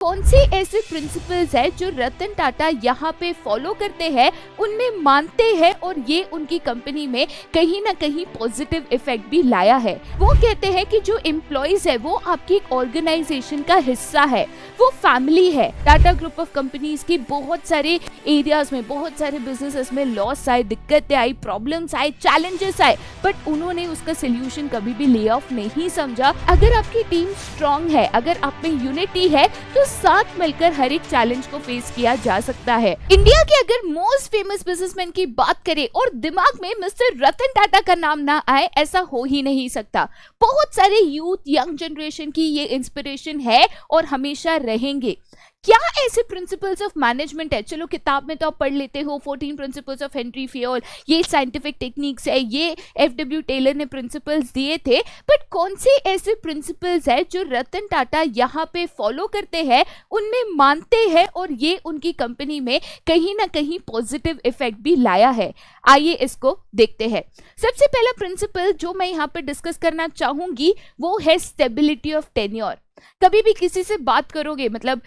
कौन से ऐसे प्रिंसिपल्स है जो रतन टाटा यहाँ पे फॉलो करते हैं, उनमें मानते हैं और ये उनकी कंपनी में कहीं ना कहीं पॉजिटिव इफेक्ट भी लाया है। वो कहते हैं कि जो एम्प्लॉइज है वो आपकी एक ऑर्गेनाइजेशन का हिस्सा है, वो फैमिली है। टाटा ग्रुप ऑफ कंपनीज की बहुत सारे एरियाज में, बहुत सारे बिजनेसेस में लॉस आए, दिक्कतें आई, प्रॉब्लम्स आए, चैलेंजेस आए, बट उन्होंने उसका सोल्यूशन कभी भी ले ऑफ नहीं समझा। अगर आपकी टीम स्ट्रांग है, अगर आप में यूनिटी है, तो साथ मिलकर हर एक चैलेंज को फेस किया जा सकता है। इंडिया के अगर मोस्ट फेमस बिजनेसमैन की बात करें और दिमाग में मिस्टर रतन टाटा का नाम ना आए, ऐसा हो ही नहीं सकता। बहुत सारे यूथ, यंग जनरेशन की ये इंस्पिरेशन है और हमेशा रहेंगे। क्या ऐसे प्रिंसिपल्स ऑफ मैनेजमेंट है? चलो किताब में तो आप पढ़ लेते हो 14 प्रिंसिपल्स ऑफ हेनरी फियोल, ये साइंटिफिक टेक्निक्स है, ये एफ.डब्ल्यू. टेलर ने प्रिंसिपल्स दिए थे, बट कौन से ऐसे प्रिंसिपल्स है जो रतन टाटा यहाँ पे फॉलो करते हैं, उनमें मानते हैं और ये उनकी कंपनी में कहीं ना कहीं पॉजिटिव इफेक्ट भी लाया है? आइए इसको देखते हैं। सबसे पहला प्रिंसिपल जो मैं यहाँ पे डिस्कस करना चाहूंगी वो है स्टेबिलिटी ऑफ टेन्योर। कभी भी किसी से बात करोगे, मतलब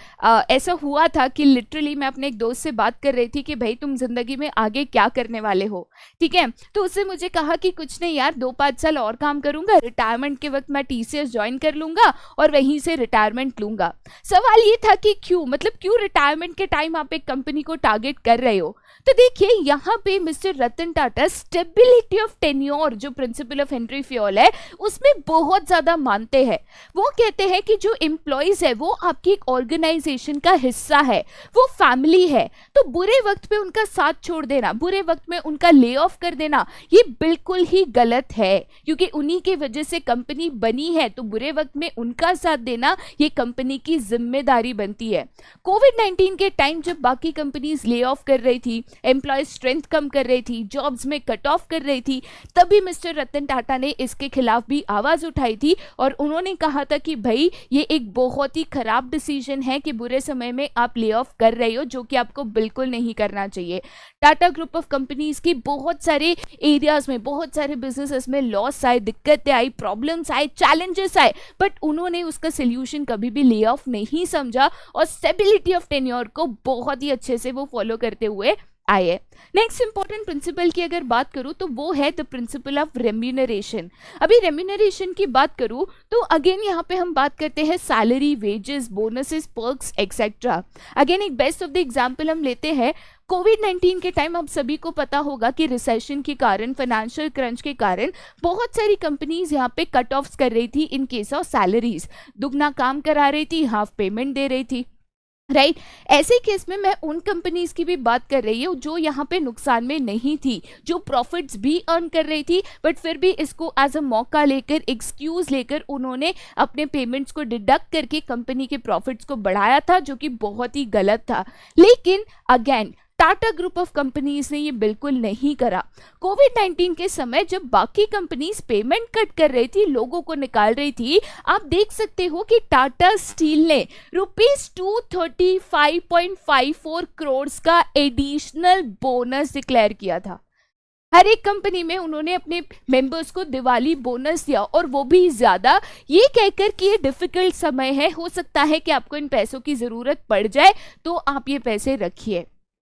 ऐसा हुआ था कि लिटरली मैं अपने एक दोस्त से बात कर रही थी कि भाई तुम जिंदगी में आगे क्या करने वाले हो, ठीक है? तो उससे मुझे कहा कि कुछ नहीं यार, 2-5 साल और काम करूंगा, रिटायरमेंट के वक्त मैं टीसीएस ज्वाइन कर लूंगा और वहीं से रिटायरमेंट लूंगा। सवाल ये था कि क्यों, मतलब क्यों रिटायरमेंट के टाइम आप एक कंपनी को टारगेट कर रहे हो? तो देखिए यहाँ पे mister Ratan Tata stability of tenure, जो प्रिंसिपल ऑफ हेनरी फियोल है, उसमें बहुत ज्यादा मानते हैं। वो कहते हैं कि जो एम्प्लॉइज है वो आपकी एक ऑर्गेनाइजेशन का हिस्सा है, वो फैमिली है। तो बुरे वक्त में उनका साथ छोड़ देना, बुरे वक्त में उनका ले ऑफ कर देना, ये बिल्कुल ही गलत है, क्योंकि उन्हीं के वजह से कंपनी बनी है। तो बुरे वक्त में उनका साथ देना ये कंपनी की जिम्मेदारी बनती है। कोविड-19 के टाइम जब बाकी कंपनीज ले ऑफ कर रही थी, एम्प्लॉय स्ट्रेंथ कम कर रही थी, जॉब्स में कट ऑफ कर रही थी, तभी मिस्टर रतन टाटा ने इसके खिलाफ भी आवाज उठाई थी और उन्होंने कहा था कि भाई ये एक बहुत ही खराब डिसीजन है कि बुरे समय में आप ले ऑफ कर रहे हो, जो कि आपको बिल्कुल नहीं करना चाहिए। टाटा ग्रुप ऑफ कंपनीज की बहुत सारे एरियाज में, बहुत सारे बिजनेसेस में लॉस आए, दिक्कतें आई, प्रॉब्लम्स आए, चैलेंजेस आए, बट उन्होंने उसका सोल्यूशन कभी भी ले ऑफ नहीं समझा और स्टेबिलिटी ऑफ टेन्योर को बहुत ही अच्छे से वो फॉलो करते हुए आए। नेक्स्ट इंपॉर्टेंट प्रिंसिपल की अगर बात करूं तो वो है द प्रिंसिपल ऑफ रेम्यूनरेशन। अभी रेम्यूनरेशन की बात करूं तो अगेन यहाँ पे हम बात करते हैं salary, wages, bonuses, perks etcetera. Again एक बेस्ट ऑफ द एग्जांपल हम लेते हैं कोविड-19 के टाइम। आप सभी को पता होगा कि रिसेशन के कारण, फाइनेंशियल क्रंच के कारण बहुत सारी कंपनीज यहाँ पे कट ऑफ्स कर रही थी इन केस ऑफ सैलरीज, दुगना काम करा रही थी, हाफ पेमेंट दे रही थी, राइट। ऐसे केस में मैं उन कंपनीज की भी बात कर रही हूँ जो यहाँ पे नुकसान में नहीं थी, जो प्रॉफिट्स भी अर्न कर रही थी, बट फिर भी इसको एज अ मौका लेकर, एक्सक्यूज लेकर उन्होंने अपने पेमेंट्स को डिडक्ट करके कंपनी के प्रॉफिट्स को बढ़ाया था, जो कि बहुत ही गलत था। लेकिन again Tata group of companies ने ये बिल्कुल नहीं करा। कोविड-19 के समय जब बाकी कंपनीज पेमेंट कट कर रही थी, लोगों को निकाल रही थी, आप देख सकते हो कि टाटा स्टील ने ₹235.54 करोड़ का एडिशनल बोनस डिक्लेयर किया था। हर एक कंपनी में उन्होंने अपने मेंबर्स को दिवाली बोनस दिया, और वो भी ज्यादा, ये कहकर कि ये डिफिकल्ट समय है, हो सकता है कि आपको इन पैसों की जरूरत पड़ जाए, तो आप ये पैसे रखिए।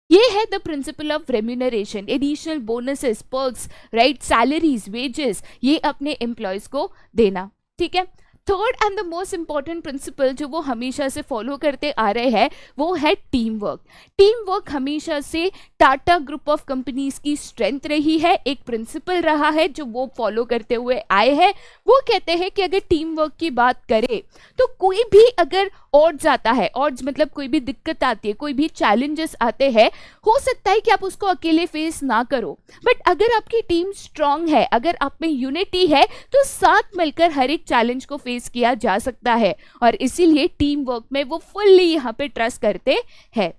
ये है the principle of remuneration, additional bonuses, perks, right, salaries, wages, ये अपने एम्प्लॉयज को देना, ठीक है। Third and the most important principle जो वो हमेशा से फॉलो करते आ रहे हैं वो है टीम वर्क। टीम वर्क हमेशा से टाटा ग्रुप ऑफ कंपनीज की स्ट्रेंथ रही है, एक प्रिंसिपल रहा है जो वो फॉलो करते हुए आए हैं। वो कहते हैं कि अगर टीम वर्क की बात करें तो कोई भी अगर ऑड्स आता है, ऑड्स मतलब कोई भी दिक्कत आती है, कोई भी चैलेंजेस आते हैं, हो सकता है कि आप उसको अकेले फेस ना करो, बट अगर आपकी टीम स्ट्रांग है, अगर आप में यूनिटी है, तो साथ मिलकर हर एक चैलेंज को फेस किया जा सकता है। और इसीलिए टीम वर्क में वो फुल्ली यहाँ पे ट्रस्ट करते हैं,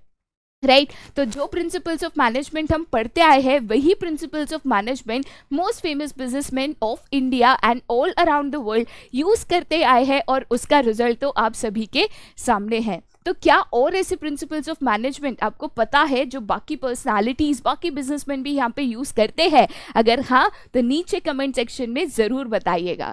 राइट। तो जो प्रिंसिपल्स ऑफ मैनेजमेंट हम पढ़ते आए हैं, वही principles of management most famous businessman of India and all around the world use करते आए हैं, और उसका रिजल्ट तो आप सभी के सामने है। तो क्या और ऐसे प्रिंसिपल्स ऑफ मैनेजमेंट आपको पता है जो बाकी पर्सनालिटीज, बाकी बिजनेसमैन भी यहाँ पे यूज करते हैं? अगर हाँ, तो नीचे कमेंट सेक्शन में जरूर बताइएगा।